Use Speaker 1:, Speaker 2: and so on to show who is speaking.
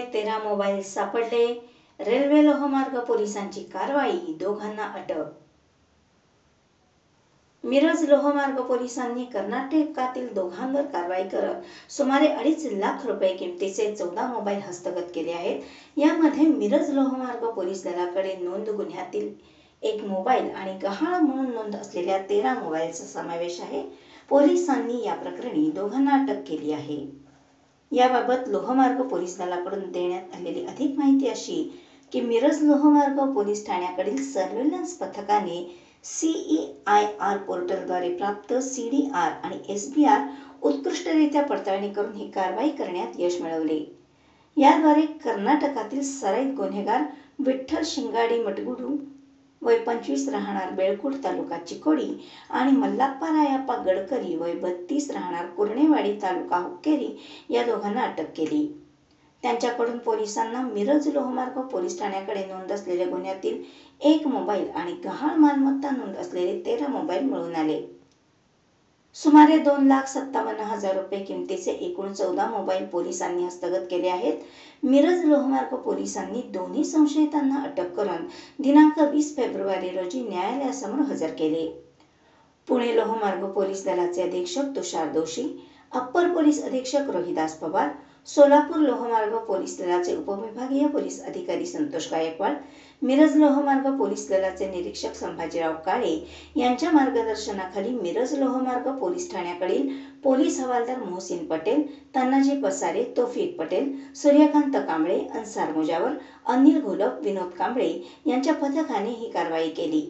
Speaker 1: 13 mobile सापडले। Railway लोहमार्ग पोलिसांची कारवाई, दोघांना अटक। मिरज लोहमार्ग पोलिसांनी कर्नाटकातील दोघांवर कारवाई करत सुमारे 2.5 लाख रुपये किमतीचे 14 मोबाईल हस्तगत केले आहेत। यामध्ये मिरज लोहमार्ग पोलीस दलाकडे नोंद गुन्ह्यातील 1 मोबाईल आणि गहाळ म्हणून नोंद असलेल्या 13 मोबाईलचा समावेश आहे। पोलिसांनी या प्रकरणी दोघांना अटक केली आहे। याबाबत लोहमार्ग पोलीस दलाकडून देण्यात आलेली अधिक माहिती अशी की मिरज लोहमार्ग पोलीस ठाण्याकडील सर्व्हेलन्स पथकाने CEIR पोर्टलद्वारे प्राप्त CDR आणि SBR उत्कृष्टरित्या पडताळणी करून ही कारवाई करण्यात यश मिळवले। याद्वारे कर्नाटकातील सराईत गुन्हेगार विठ्ठल शिंगाडी मटगुडू वय 25 राहणार बेळकुड तालुका चिकोडी आणि मल्लाप्पा रायप्पा गडकरी वय 32 राहणार कुर्णेवाडी तालुका हुक्केरी या दोघांना अटक केली। त्यांच्याकडून पोलिसांना मिरज लोहमार्ग पोलीस ठाण्याकडे नोंद असलेल्या गुन्ह्यातील 1 मोबाईल आणि गहाळ मालमत्ता नोंद असलेले 13 मोबाईल मिळून आले। सुमारे 2,57,000 रुपये किमतीचे एकूण 14 मोबाईल पोलिसांनी हस्तगत केले आहेत। मिरज लोहमार्ग पोलिसांनी दोन्ही संशयितांना अटक करून दिनांक 20 फेब्रुवारी रोजी न्यायालयासमोर हजर केले। पुणे लोहमार्ग पोलीस दलाचे अधीक्षक तुषार दोशी, अप्पर पोलीस अधीक्षक रोहिदास पवार, सोलापूर लोहमार्ग पोलीस दलाचे उपविभागीय पोलीस अधिकारी संतोष गायकवाड, मिरज लोहमार्ग पोलीस दलाचे निरीक्षक संभाजीराव काळे यांच्या मार्गदर्शनाखाली मिरज लोहमार्ग पोलीस ठाण्याकडील पोलीस हवालदार मोहसिन पटेल, तानाजी पसारे, तौफिक पटेल, सूर्यकांत कांबळे, अन्सार मुजावर, अनिल घोलप, विनोद कांबळे यांच्या पथकाने ही कारवाई केली।